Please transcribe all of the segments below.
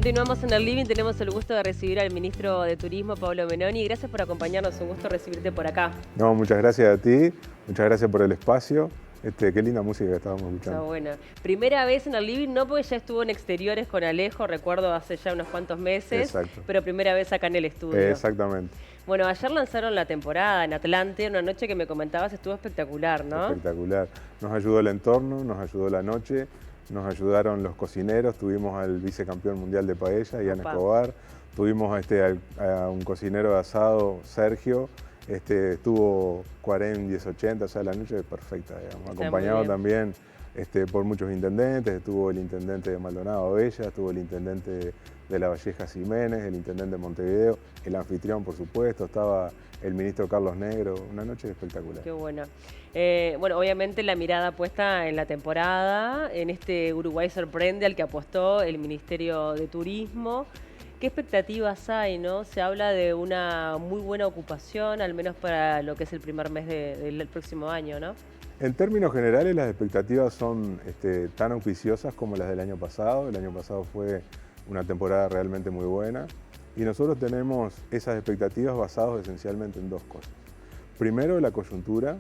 Continuamos en el living, tenemos el gusto de recibir al ministro de Turismo, Pablo Menoni. Gracias por acompañarnos, un gusto recibirte por acá. No, muchas gracias a ti, muchas gracias por el espacio. Qué linda música que estábamos escuchando. Está buena. Primera vez en el living, no porque ya estuvo en exteriores con Alejo, recuerdo hace ya unos cuantos meses, Exacto. pero primera vez acá en el estudio. Exactamente. Bueno, ayer lanzaron la temporada en Atlante, una noche que me comentabas estuvo espectacular, ¿no? Espectacular. Nos ayudó el entorno, nos ayudó la noche, nos ayudaron los cocineros, tuvimos al vicecampeón mundial de paella, Ian Escobar, tuvimos a un cocinero de asado, Sergio, estuvo 40, 1080, o sea, la noche perfecta, digamos. Acompañado también por muchos intendentes, estuvo el intendente de Maldonado Bella, estuvo el intendente de La Valleja Jiménez, el intendente de Montevideo, el anfitrión por supuesto, estaba el ministro Carlos Negro, una noche espectacular. Qué buena. Bueno, obviamente la mirada puesta en la temporada, en este Uruguay sorprende al que apostó el Ministerio de Turismo. ¿Qué expectativas hay, no? Se habla de una muy buena ocupación, al menos para lo que es el primer mes del próximo año, ¿no? En términos generales, las expectativas son tan auspiciosas como las del año pasado. El año pasado fue una temporada realmente muy buena y nosotros tenemos esas expectativas basadas esencialmente en dos cosas. Primero, la coyuntura,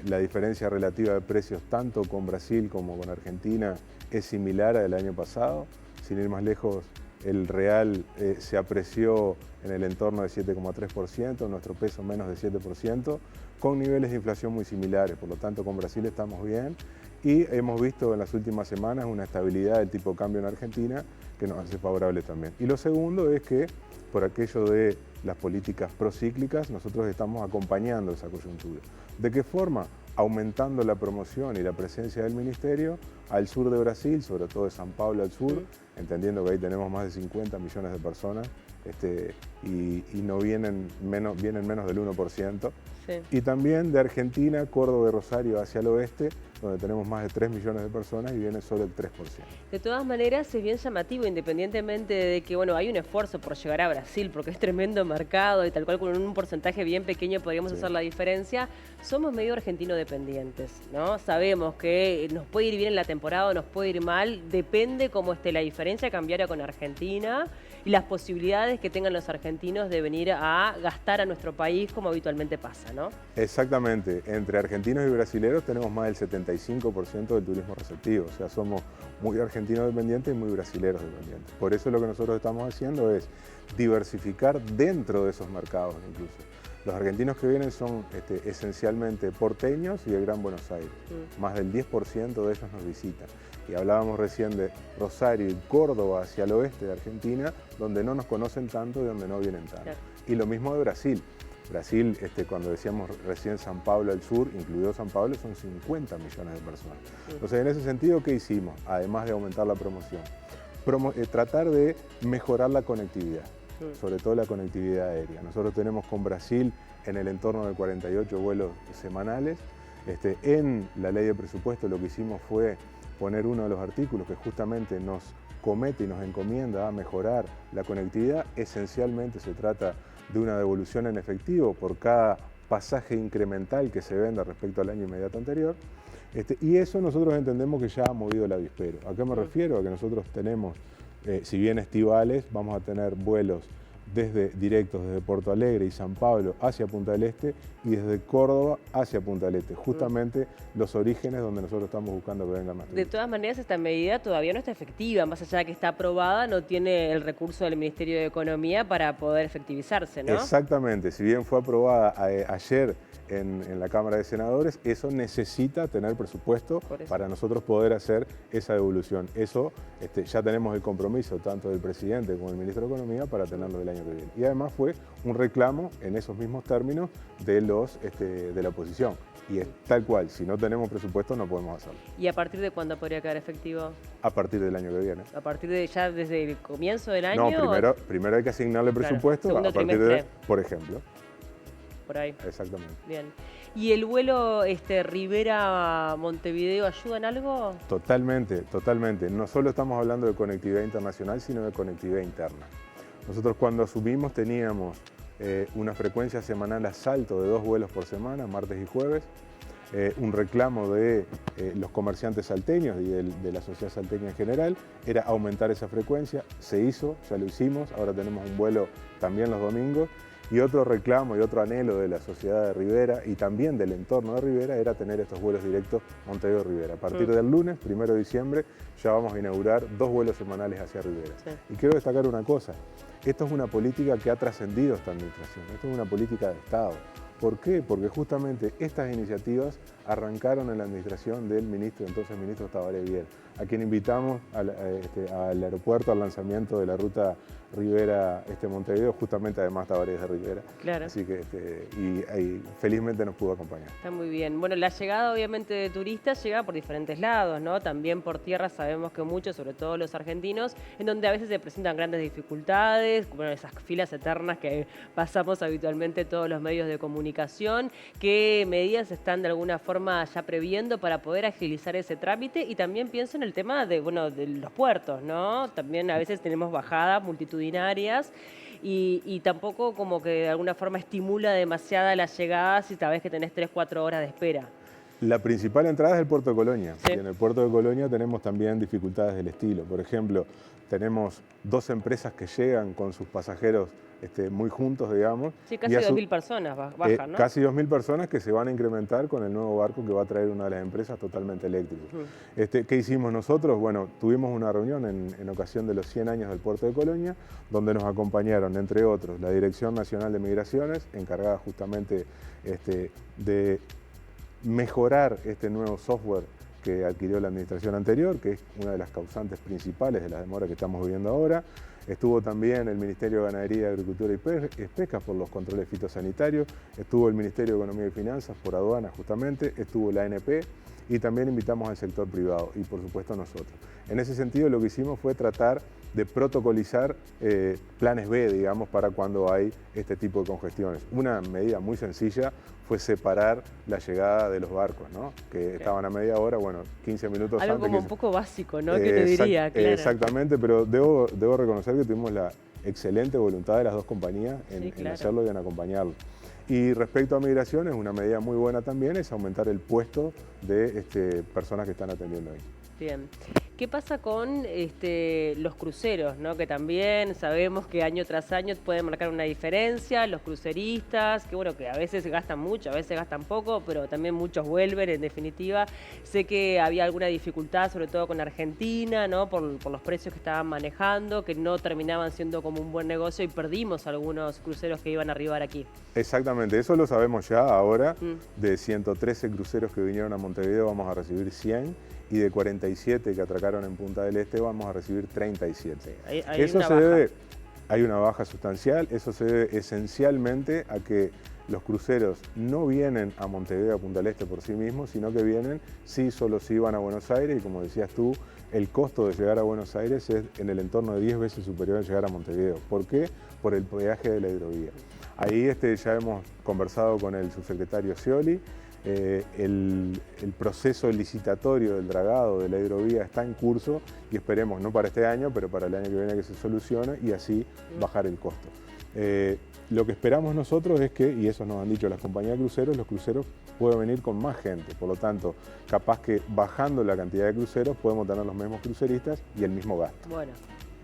la diferencia relativa de precios tanto con Brasil como con Argentina es similar al del año pasado. Sin ir más lejos, el real se apreció en el entorno de 7,3%, nuestro peso menos de 7%, con niveles de inflación muy similares. Por lo tanto, con Brasil estamos bien y hemos visto en las últimas semanas una estabilidad del tipo de cambio en Argentina que nos hace favorable también. Y lo segundo es que, por aquello de las políticas procíclicas, nosotros estamos acompañando esa coyuntura. ¿De qué forma? Aumentando la promoción y la presencia del Ministerio al sur de Brasil, sobre todo de San Pablo al sur, entendiendo que ahí tenemos más de 50 millones de personas y no vienen menos del 1%. Sí. Y también de Argentina, Córdoba y Rosario hacia el oeste, donde tenemos más de 3 millones de personas y viene solo el 3%. De todas maneras, es bien llamativo, independientemente de que, bueno, hay un esfuerzo por llegar a Brasil, porque es tremendo mercado y tal cual con un porcentaje bien pequeño podríamos hacer la diferencia. Somos medio argentino dependientes, ¿no? Sabemos que nos puede ir bien en la temporada o nos puede ir mal, depende cómo esté la diferencia cambiaria con Argentina y las posibilidades que tengan los argentinos de venir a gastar a nuestro país como habitualmente pasa, ¿no? Exactamente. Entre argentinos y brasileños tenemos más del 75% del turismo receptivo. O sea, somos muy argentinos dependientes y muy brasileros dependientes. Por eso lo que nosotros estamos haciendo es diversificar dentro de esos mercados incluso. Los argentinos que vienen son esencialmente porteños y de Gran Buenos Aires. Más del 10% de ellos nos visitan. Y hablábamos recién de Rosario y Córdoba hacia el oeste de Argentina, donde no nos conocen tanto y donde no vienen tanto. Claro. Y lo mismo de Brasil. Brasil, cuando decíamos recién San Pablo al sur, incluido San Pablo, son 50 millones de personas. Entonces, en ese sentido, ¿qué hicimos? Además de aumentar la promoción, tratar de mejorar la conectividad, sobre todo la conectividad aérea. Nosotros tenemos con Brasil en el entorno de 48 vuelos semanales. En la ley de presupuesto lo que hicimos fue poner uno de los artículos que justamente nos comete y nos encomienda a mejorar la conectividad. Esencialmente se trata de una devolución en efectivo por cada pasaje incremental que se venda respecto al año inmediato anterior. Y eso nosotros entendemos que ya ha movido el avispero. ¿A qué me refiero? A que nosotros tenemos, si bien estivales, vamos a tener vuelos directos desde Porto Alegre y San Pablo hacia Punta del Este y desde Córdoba hacia Punta del Este, justamente los orígenes donde nosotros estamos buscando que vengan más turistas. De todas maneras, esta medida todavía no está efectiva, más allá de que está aprobada, no tiene el recurso del Ministerio de Economía para poder efectivizarse, ¿no? Exactamente, si bien fue aprobada ayer en la Cámara de Senadores, eso necesita tener presupuesto para nosotros poder hacer esa devolución. Eso ya tenemos el compromiso tanto del presidente como del ministro de Economía para tenerlo el año que viene. Y además fue un reclamo en esos mismos términos de la oposición. Y es tal cual, si no tenemos presupuesto no podemos hacerlo. ¿Y a partir de cuándo podría quedar efectivo? A partir del año que viene. ¿A partir de ya desde el comienzo del año? No, primero hay que asignarle presupuesto a partir de, por ejemplo. Por ahí. Exactamente. Bien. ¿Y el vuelo Rivera-Montevideo ayuda en algo? Totalmente, totalmente. No solo estamos hablando de conectividad internacional, sino de conectividad interna. Nosotros cuando asumimos teníamos una frecuencia semanal a salto de 2 vuelos por semana, martes y jueves. un reclamo de los comerciantes salteños y de la sociedad salteña en general, era aumentar esa frecuencia. Se hizo, ya lo hicimos, ahora tenemos un vuelo también los domingos. Y otro reclamo y otro anhelo de la sociedad de Rivera y también del entorno de Rivera era tener estos vuelos directos Montevideo-Rivera. A partir del lunes, 1 de diciembre, ya vamos a inaugurar 2 vuelos semanales hacia Rivera. Sí. Y quiero destacar una cosa, esto es una política que ha trascendido esta administración, esto es una política de Estado. ¿Por qué? Porque justamente estas iniciativas arrancaron en la administración del entonces ministro Tabaré Viera, a quien invitamos al aeropuerto al lanzamiento de la ruta Rivera-Montevideo, justamente además Tabaré es de Rivera. Claro. Así que y felizmente nos pudo acompañar. Está muy bien. Bueno, la llegada obviamente de turistas llega por diferentes lados, ¿no? También por tierra sabemos que muchos, sobre todo los argentinos, en donde a veces se presentan grandes dificultades, bueno, esas filas eternas que pasamos habitualmente todos los medios de comunicación. ¿Qué medidas están de alguna forma ya previendo para poder agilizar ese trámite? Y también pienso en el tema de los puertos, ¿no? También a veces tenemos bajadas multitudinarias y tampoco como que de alguna forma estimula demasiada la llegada si sabes que tenés 3-4 horas de espera. La principal entrada es el puerto de Colonia. Sí. Y en el puerto de Colonia tenemos también dificultades del estilo. Por ejemplo, tenemos 2 empresas que llegan con sus pasajeros muy juntos, digamos. Sí, casi 2.000 personas bajan, ¿no? Casi 2.000 personas que se van a incrementar con el nuevo barco que va a traer una de las empresas totalmente eléctrico. ¿Qué hicimos nosotros? Bueno, tuvimos una reunión en ocasión de los 100 años del puerto de Colonia, donde nos acompañaron, entre otros, la Dirección Nacional de Migraciones, encargada justamente de mejorar este nuevo software que adquirió la administración anterior, que es una de las causantes principales de la demora que estamos viviendo ahora. Estuvo también el Ministerio de Ganadería, Agricultura y Pesca por los controles fitosanitarios, estuvo el Ministerio de Economía y Finanzas por aduanas justamente, estuvo la ANP y también invitamos al sector privado y por supuesto nosotros. En ese sentido lo que hicimos fue tratar de protocolizar planes B, digamos, para cuando hay este tipo de congestiones. Una medida muy sencilla fue separar la llegada de los barcos, ¿no? Que estaban a media hora, bueno, 15 minutos antes. Algo como un poco básico, ¿no? Que te diría, claro. Exactamente, pero debo reconocer que tuvimos la excelente voluntad de las 2 compañías en hacerlo y en acompañarlo. Y respecto a migraciones, una medida muy buena también es aumentar el puesto de personas que están atendiendo ahí. Bien. ¿Qué pasa con los cruceros, ¿no? Que también sabemos que año tras año pueden marcar una diferencia, los cruceristas, que bueno, que a veces gastan mucho, a veces gastan poco, pero también muchos vuelven, en definitiva. Sé que había alguna dificultad, sobre todo con Argentina, ¿no? Por los precios que estaban manejando, que no terminaban siendo como un buen negocio y perdimos algunos cruceros que iban a arribar aquí. Exactamente, eso lo sabemos ya ahora. De 113 cruceros que vinieron a Montevideo vamos a recibir 100. Y de 47 que atracaron en Punta del Este vamos a recibir 37. Sí, hay una baja sustancial, eso se debe esencialmente a que los cruceros no vienen a Montevideo, a Punta del Este por sí mismos, sino que vienen, solo si van a Buenos Aires, y como decías tú, el costo de llegar a Buenos Aires es en el entorno de 10 veces superior a llegar a Montevideo. ¿Por qué? Por el peaje de la hidrovía. Ahí ya hemos conversado con el subsecretario Scioli. El proceso licitatorio del dragado de la hidrovía está en curso y esperemos, no para este año, pero para el año que viene que se solucione y así bajar el costo. Lo que esperamos nosotros es que, y eso nos han dicho las compañías de cruceros, los cruceros pueden venir con más gente, por lo tanto, capaz que bajando la cantidad de cruceros podemos tener los mismos cruceristas y el mismo gasto. Bueno.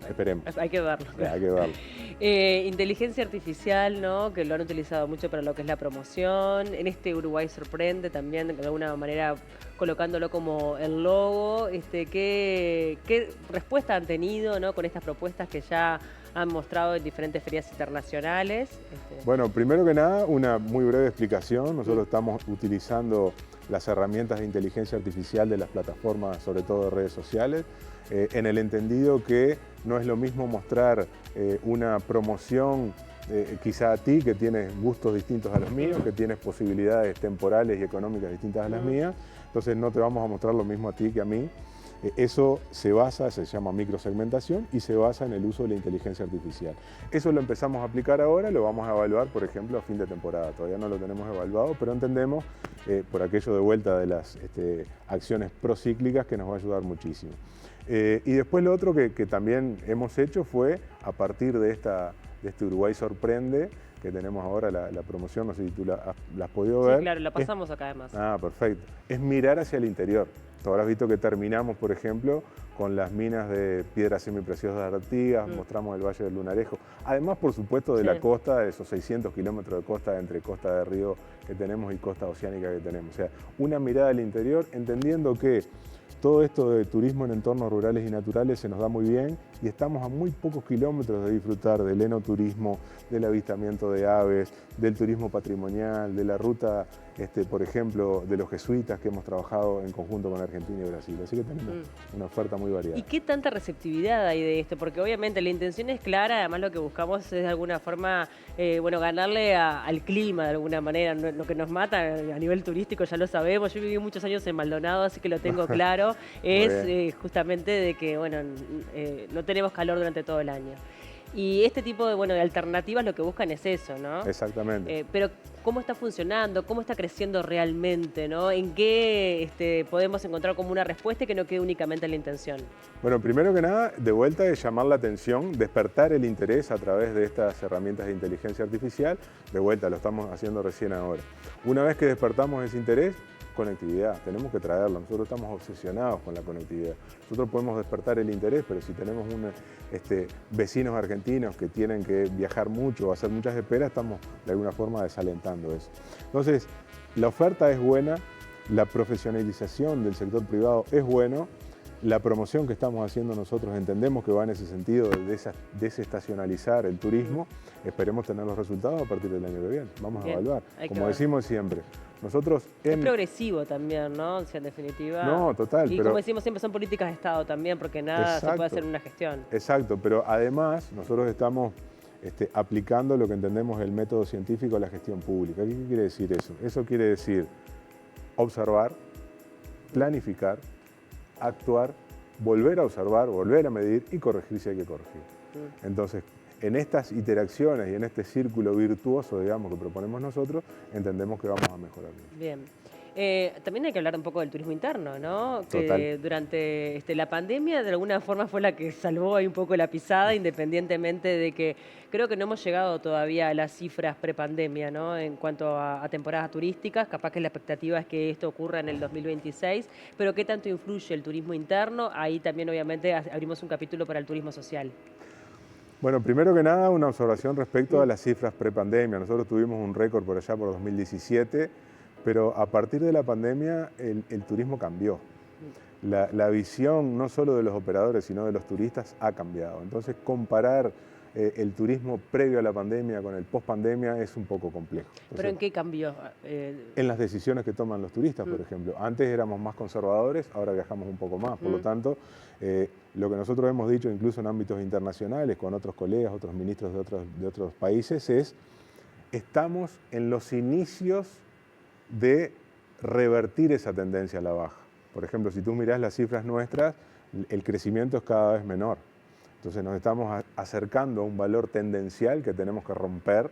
Esperemos. Hay que verlo. Claro. Hay que verlo. Inteligencia artificial, ¿no? Que lo han utilizado mucho para lo que es la promoción. En Uruguay Sorprende también, de alguna manera colocándolo como el logo. ¿Qué respuesta han tenido, ¿no? Con estas propuestas que ya han mostrado en diferentes ferias internacionales? Bueno, primero que nada, una muy breve explicación. Nosotros estamos utilizando las herramientas de inteligencia artificial de las plataformas, sobre todo de redes sociales, en el entendido que no es lo mismo mostrar una promoción quizá a ti, que tienes gustos distintos a los míos, que tienes posibilidades temporales y económicas distintas a las mías, entonces no te vamos a mostrar lo mismo a ti que a mí. Eso se llama microsegmentación y se basa en el uso de la inteligencia artificial. Eso lo empezamos a aplicar ahora, lo vamos a evaluar, por ejemplo, a fin de temporada. Todavía no lo tenemos evaluado, pero entendemos, por aquello de vuelta de las acciones procíclicas, que nos va a ayudar muchísimo. Y después lo otro que también hemos hecho fue, a partir de este Uruguay Sorprende, que tenemos ahora, la promoción, no sé si tú la has podido ver. Sí, claro, la pasamos acá además. Perfecto. Es mirar hacia el interior. Tú habrás visto que terminamos, por ejemplo, con las minas de piedras semipreciosas de Artigas, mostramos el Valle del Lunarejo. Además, por supuesto, de la costa, de esos 600 kilómetros de costa entre costa de río que tenemos y costa oceánica que tenemos. O sea, una mirada al interior, entendiendo que todo esto de turismo en entornos rurales y naturales se nos da muy bien y estamos a muy pocos kilómetros de disfrutar del enoturismo, del avistamiento de aves, del turismo patrimonial, de la ruta, por ejemplo, de los jesuitas que hemos trabajado en conjunto con Argentina y Brasil. Así que tenemos una oferta muy variada. ¿Y qué tanta receptividad hay de esto? Porque obviamente la intención es clara, además lo que buscamos es de alguna forma, ganarle al clima de alguna manera. Lo que nos mata a nivel turístico ya lo sabemos. Yo viví muchos años en Maldonado, así que lo tengo claro. Es justamente de que, no tenemos calor durante todo el año. Y este tipo de alternativas lo que buscan es eso, ¿no? Exactamente. Pero ¿cómo está funcionando? ¿Cómo está creciendo realmente? ¿No? ¿En qué podemos encontrar como una respuesta y que no quede únicamente en la intención? Bueno, primero que nada, de vuelta es llamar la atención, despertar el interés a través de estas herramientas de inteligencia artificial. De vuelta, lo estamos haciendo recién ahora. Una vez que despertamos ese interés, conectividad, tenemos que traerlo. Nosotros estamos obsesionados con la conectividad. Nosotros podemos despertar el interés, pero si tenemos vecinos argentinos que tienen que viajar mucho o hacer muchas esperas, estamos de alguna forma desalentando eso. Entonces, la oferta es buena, la profesionalización del sector privado es bueno, la promoción que estamos haciendo nosotros entendemos que va en ese sentido de desestacionalizar el turismo. Esperemos tener los resultados a partir del año que viene. Vamos a evaluar. Como decimos siempre, nosotros... Es progresivo también, ¿no? O sea, en definitiva... No, total. Y como decimos siempre, son políticas de Estado también, porque nada se puede hacer en una gestión. Exacto, pero además nosotros estamos aplicando lo que entendemos el método científico a la gestión pública. ¿Qué quiere decir eso? Eso quiere decir observar, planificar, actuar, volver a observar, volver a medir y corregir si hay que corregir. Entonces, en estas interacciones y en este círculo virtuoso, digamos, que proponemos nosotros, entendemos que vamos a mejorar. Bien. También hay que hablar un poco del turismo interno, ¿no? Total. Que durante la pandemia de alguna forma fue la que salvó ahí un poco la pisada, independientemente de que creo que no hemos llegado todavía a las cifras prepandemia, ¿no? En cuanto a temporadas turísticas, capaz que la expectativa es que esto ocurra en el 2026, pero ¿qué tanto influye el turismo interno? Ahí también obviamente abrimos un capítulo para el turismo social. Bueno, primero que nada, una observación respecto a las cifras prepandemia. Nosotros tuvimos un récord por allá por 2017, pero a partir de la pandemia el turismo cambió. La visión no solo de los operadores, sino de los turistas ha cambiado. Entonces, comparar el turismo previo a la pandemia con el post-pandemia es un poco complejo. Entonces, ¿pero en qué cambió? En las decisiones que toman los turistas, por ejemplo. Antes éramos más conservadores, ahora viajamos un poco más. Por lo tanto, lo que nosotros hemos dicho incluso en ámbitos internacionales, con otros colegas, otros ministros de otros países, es estamos en los inicios de revertir esa tendencia a la baja. Por ejemplo, si tú mirás las cifras nuestras, el crecimiento es cada vez menor. Entonces nos estamos acercando a un valor tendencial que tenemos que romper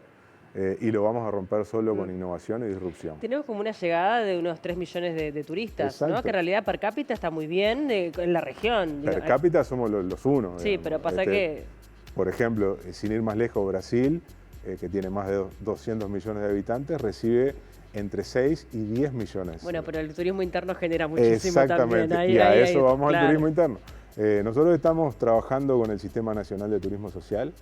y lo vamos a romper solo con innovación y disrupción. Tenemos como una llegada de unos 3 millones de turistas, ¿no? Que en realidad per cápita está muy bien en la región. Per cápita somos los unos. Sí, pero pasa que... Por ejemplo, sin ir más lejos, Brasil, que tiene más de 200 millones de habitantes, recibe entre 6 y 10 millones. Bueno, pero el turismo interno genera muchísimo Exactamente, también. Y a eso vamos al turismo interno. Nosotros estamos trabajando con el Sistema Nacional de Turismo Social.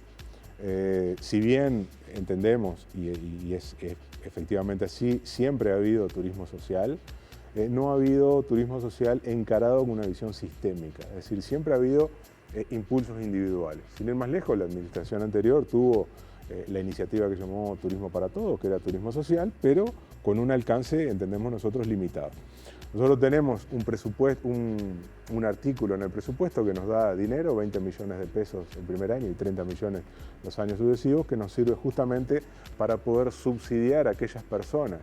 Si bien entendemos, y es efectivamente así, siempre ha habido turismo social, no ha habido turismo social encarado con una visión sistémica. Es decir, siempre ha habido impulsos individuales. Sin ir más lejos, la administración anterior tuvo la iniciativa que llamó Turismo para Todos, que era turismo social, pero con un alcance, entendemos nosotros, limitado. Nosotros tenemos un presupuesto, un artículo en el presupuesto que nos da dinero, 20 millones de pesos el primer año y 30 millones los años sucesivos, que nos sirve justamente para poder subsidiar a aquellas personas,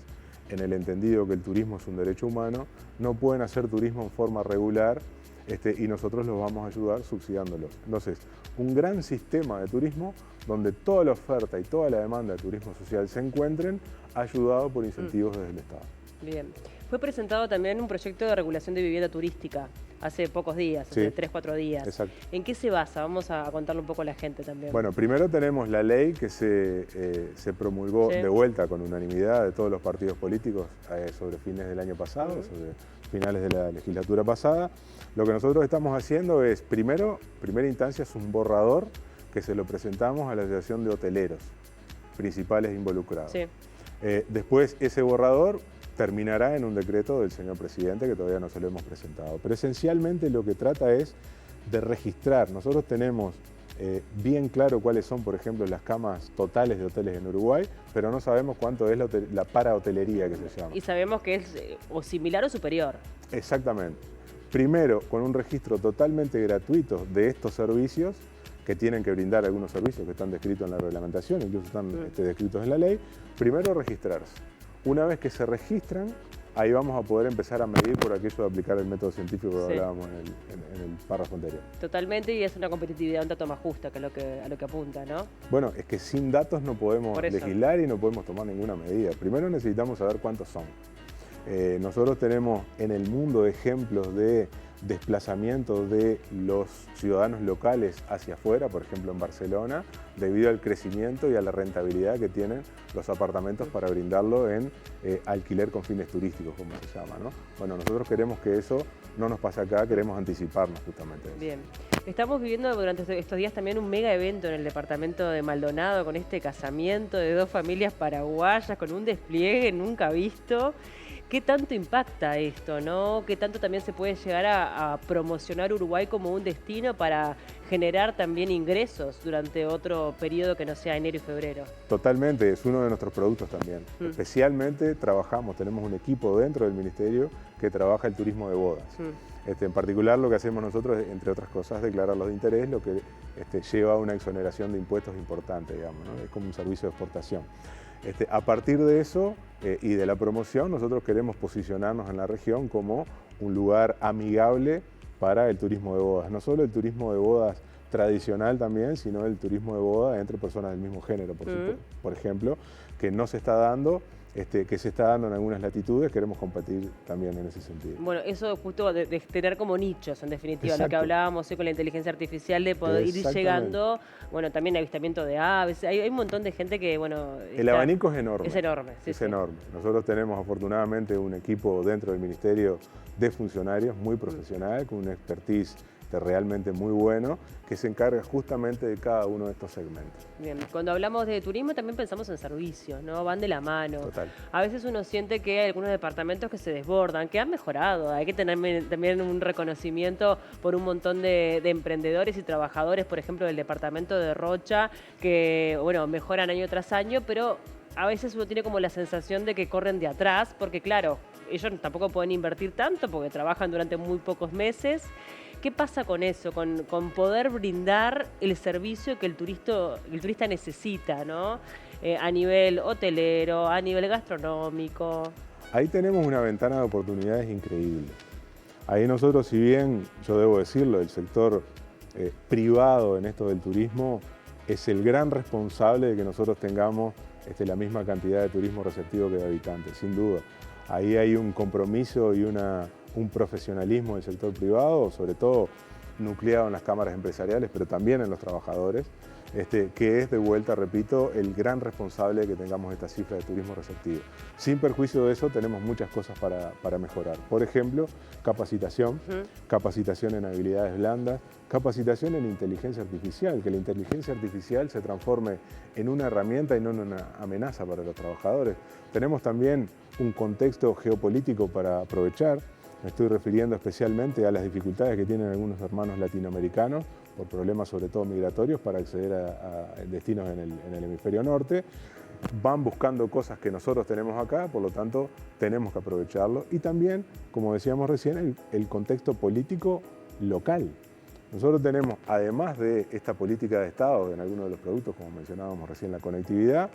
en el entendido que el turismo es un derecho humano, no pueden hacer turismo en forma regular y nosotros los vamos a ayudar subsidiándolos. Entonces, un gran sistema de turismo donde toda la oferta y toda la demanda de turismo social se encuentren, ayudado por incentivos desde el Estado. Bien. Fue presentado también un proyecto de regulación de vivienda turística hace pocos días, Sí, hace 3, 4 días. exacto. ¿En qué se basa? Vamos a contarle un poco a la gente también. Bueno, primero tenemos la ley que se promulgó Sí. de vuelta con unanimidad de todos los partidos políticos sobre fines del año pasado, sobre finales de la legislatura pasada. Lo que nosotros estamos haciendo es, primera instancia, es un borrador que se lo presentamos a la Asociación de Hoteleros principales involucrados. Sí. Después ese borrador terminará en un decreto del señor presidente que todavía no se lo hemos presentado. Pero esencialmente lo que trata es de registrar. Nosotros tenemos bien claro cuáles son, por ejemplo, las camas totales de hoteles en Uruguay, pero no sabemos cuánto es la parahotelería que se llama. Y sabemos que es o similar o superior. Exactamente. Primero, con un registro totalmente gratuito de estos servicios, que tienen que brindar algunos servicios que están descritos en la reglamentación, incluso están descritos en la ley. Primero, registrarse. Una vez que se registran, ahí vamos a poder empezar a medir por aquello de aplicar el método científico que hablábamos en el párrafo anterior. Totalmente, y es una competitividad un tanto más justa que a lo que apunta, ¿no? Bueno, es que sin datos no podemos legislar y no podemos tomar ninguna medida. Primero necesitamos saber cuántos son. Nosotros tenemos en el mundo ejemplos de desplazamiento de los ciudadanos locales hacia afuera, por ejemplo en Barcelona, debido al crecimiento y a la rentabilidad que tienen los apartamentos para brindarlo en alquiler con fines turísticos, como se llama, ¿no? Bueno, nosotros queremos que eso no nos pase acá, queremos anticiparnos justamente de eso. Bien. Estamos viviendo durante estos días también un mega evento en el departamento de Maldonado con este casamiento de 2 familias paraguayas con un despliegue nunca visto. ¿Qué tanto impacta esto, no? ¿Qué tanto también se puede llegar a promocionar Uruguay como un destino para generar también ingresos durante otro periodo que no sea enero y febrero? Totalmente, es uno de nuestros productos también. Especialmente tenemos un equipo dentro del Ministerio que trabaja el turismo de bodas. En particular lo que hacemos nosotros es, entre otras cosas, declarar los de interés, lo que lleva a una exoneración de impuestos importante, digamos, ¿no? Es como un servicio de exportación. A partir de eso y de la promoción, nosotros queremos posicionarnos en la región como un lugar amigable para el turismo de bodas. No solo el turismo de bodas tradicional también, sino el turismo de boda entre personas del mismo género, por ejemplo, que no se está dando, que se está dando en algunas latitudes. Queremos competir también en ese sentido. Bueno, eso justo de tener como nichos, en definitiva, lo que hablábamos hoy con la inteligencia artificial, de poder ir llegando, bueno, también avistamiento de aves, hay un montón de gente que, bueno... El abanico es enorme. Es enorme, sí. Es enorme. Nosotros tenemos afortunadamente un equipo dentro del Ministerio de funcionarios muy profesional, con una expertise realmente muy bueno, que se encarga justamente de cada uno de estos segmentos. Bien, cuando hablamos de turismo también pensamos en servicios, ¿no? Van de la mano. Total. A veces uno siente que hay algunos departamentos que se desbordan, que han mejorado. Hay que tener también un reconocimiento por un montón de emprendedores y trabajadores, por ejemplo, del departamento de Rocha, que, bueno, mejoran año tras año, pero a veces uno tiene como la sensación de que corren de atrás, porque claro, ellos tampoco pueden invertir tanto porque trabajan durante muy pocos meses. ¿Qué pasa con eso? Con poder brindar el servicio que el turista necesita, ¿no? A nivel hotelero, a nivel gastronómico. Ahí tenemos una ventana de oportunidades increíble. Ahí nosotros, si bien, yo debo decirlo, el sector privado en esto del turismo es el gran responsable de que nosotros tengamos la misma cantidad de turismo receptivo que de habitantes, sin duda. Ahí hay un compromiso y un profesionalismo del sector privado, sobre todo nucleado en las cámaras empresariales, pero también en los trabajadores, que es de vuelta, repito, el gran responsable de que tengamos esta cifra de turismo receptivo. Sin perjuicio de eso, tenemos muchas cosas para mejorar. Por ejemplo, capacitación, capacitación en habilidades blandas, capacitación en inteligencia artificial, que la inteligencia artificial se transforme en una herramienta y no en una amenaza para los trabajadores. Tenemos también un contexto geopolítico para aprovechar. Me estoy refiriendo especialmente a las dificultades que tienen algunos hermanos latinoamericanos por problemas sobre todo migratorios para acceder a destinos en el hemisferio norte. Van buscando cosas que nosotros tenemos acá, por lo tanto tenemos que aprovecharlo. Y también, como decíamos recién, el contexto político local. Nosotros tenemos, además de esta política de Estado en algunos de los productos, como mencionábamos recién, la conectividad,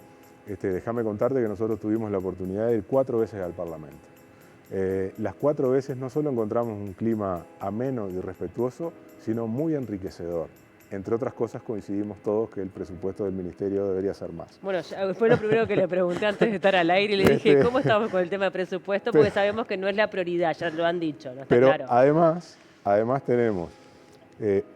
déjame contarte que nosotros tuvimos la oportunidad de ir 4 veces al Parlamento. Las 4 veces no solo encontramos un clima ameno y respetuoso, sino muy enriquecedor entre otras cosas coincidimos todos que el presupuesto del ministerio debería ser más. Bueno, fue lo primero que le pregunté antes de estar al aire y le dije, ¿cómo estamos con el tema de presupuesto? Porque sabemos que no es la prioridad, ya lo han dicho, ¿no? Está pero claro. además tenemos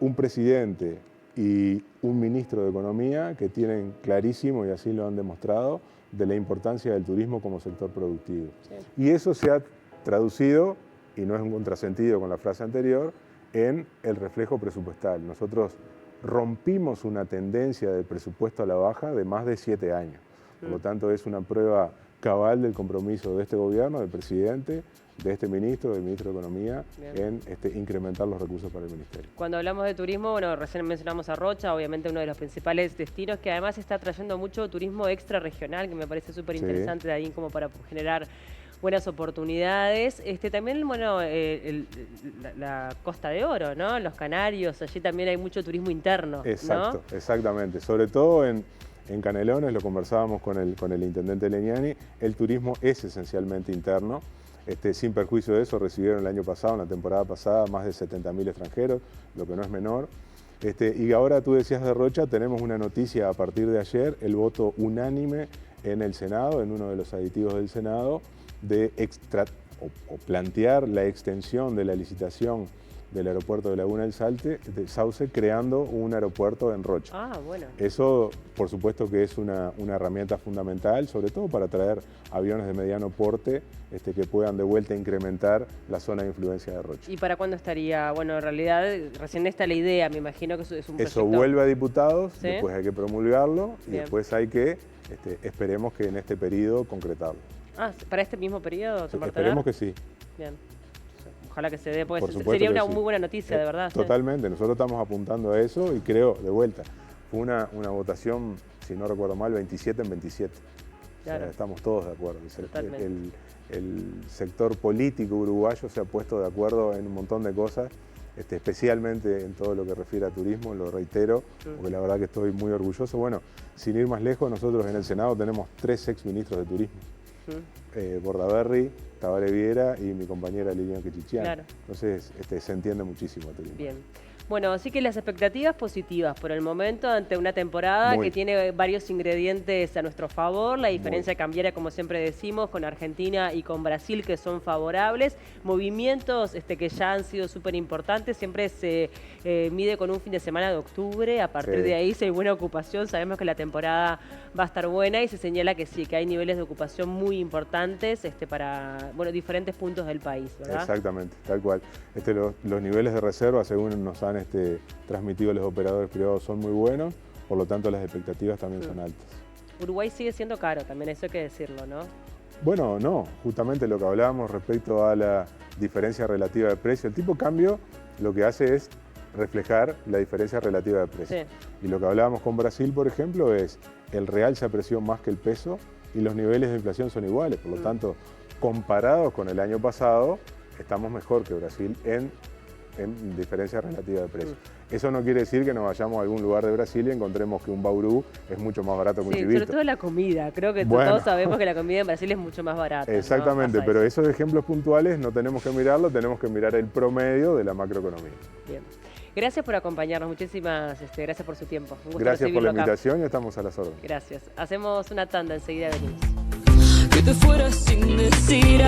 un presidente y un ministro de Economía que tienen clarísimo, y así lo han demostrado, de la importancia del turismo como sector productivo. Sí. Y eso se ha traducido, y no es un contrasentido con la frase anterior, en el reflejo presupuestal. Nosotros rompimos una tendencia del presupuesto a la baja de más de 7 años. Por lo tanto, es una prueba cabal del compromiso de este gobierno, del presidente, de este ministro, del ministro de Economía, en incrementar los recursos para el ministerio. Cuando hablamos de turismo, bueno, recién mencionamos a Rocha, obviamente uno de los principales destinos que además está trayendo mucho turismo extra-regional, que me parece súper interesante de ahí como para generar buenas oportunidades. También, bueno, la Costa de Oro, ¿no? Los Canarios, allí también hay mucho turismo interno. Exacto, ¿no? Exactamente. Sobre todo en Canelones, lo conversábamos con el intendente Legnani, el turismo es esencialmente interno. Sin perjuicio de eso, recibieron el año pasado, en la temporada pasada, más de 70.000 extranjeros, lo que no es menor. Y ahora tú decías de Rocha, tenemos una noticia a partir de ayer, el voto unánime en el Senado, en uno de los aditivos del Senado, de plantear la extensión de la licitación del aeropuerto de Laguna del Sauce, creando un aeropuerto en Rocha. Ah, bueno. Eso, por supuesto que es una herramienta fundamental, sobre todo para traer aviones de mediano porte que puedan de vuelta incrementar la zona de influencia de Rocha. ¿Y para cuándo estaría? Bueno, en realidad, recién está la idea, me imagino que eso es un proyecto. Eso vuelve a diputados, ¿sí? Después hay que promulgarlo y Bien. después hay que, esperemos que en este periodo concretarlo. Ah, ¿para este mismo periodo? Sí, esperemos que sí. Bien. Ojalá que se dé, pues sería una sí. muy buena noticia, de verdad. Totalmente, nosotros estamos apuntando a eso y creo, de vuelta, fue una votación, si no recuerdo mal, 27 en 27. Claro. O sea, estamos todos de acuerdo. El sector político uruguayo se ha puesto de acuerdo en un montón de cosas, especialmente en todo lo que refiere a turismo, lo reitero, porque la verdad que estoy muy orgulloso. Bueno, sin ir más lejos, nosotros en el Senado tenemos 3 exministros de turismo. Bordaberry, Tabaré Viera y mi compañera Lilian Quechichian. Claro. Entonces se entiende muchísimo el turismo. Bien. Bueno, así que las expectativas positivas por el momento ante una temporada que tiene varios ingredientes a nuestro favor. La diferencia cambiaria, como siempre decimos, con Argentina y con Brasil, que son favorables. Movimientos que ya han sido súper importantes. Siempre se mide con un fin de semana de octubre. A partir de ahí, si hay buena ocupación, sabemos que la temporada va a estar buena y se señala que sí, que hay niveles de ocupación muy importantes para diferentes puntos del país, ¿verdad? Exactamente, tal cual. Los niveles de reserva, según nos han transmitido los operadores privados, son muy buenos, por lo tanto las expectativas también son altas. Uruguay sigue siendo caro, también eso hay que decirlo, ¿no? Bueno, no, justamente lo que hablábamos respecto a la diferencia relativa de precio. El tipo de cambio lo que hace es reflejar la diferencia relativa de precio. Sí. Y lo que hablábamos con Brasil, por ejemplo, es el real se apreció más que el peso y los niveles de inflación son iguales. Por lo tanto, comparados con el año pasado, estamos mejor que Brasil en diferencia relativa de precio. Eso no quiere decir que nos vayamos a algún lugar de Brasil y encontremos que un baurú es mucho más barato que un chivito. Sobre todo la comida. Creo que todos sabemos que la comida en Brasil es mucho más barata. Exactamente, ¿no? Pero esos ejemplos puntuales no tenemos que mirarlo, tenemos que mirar el promedio de la macroeconomía. Bien. Gracias por acompañarnos, muchísimas gracias por su tiempo. Un gusto gracias por la invitación acá. Y estamos a las órdenes. Gracias. Hacemos una tanda, enseguida venimos. Que te fueras sin decir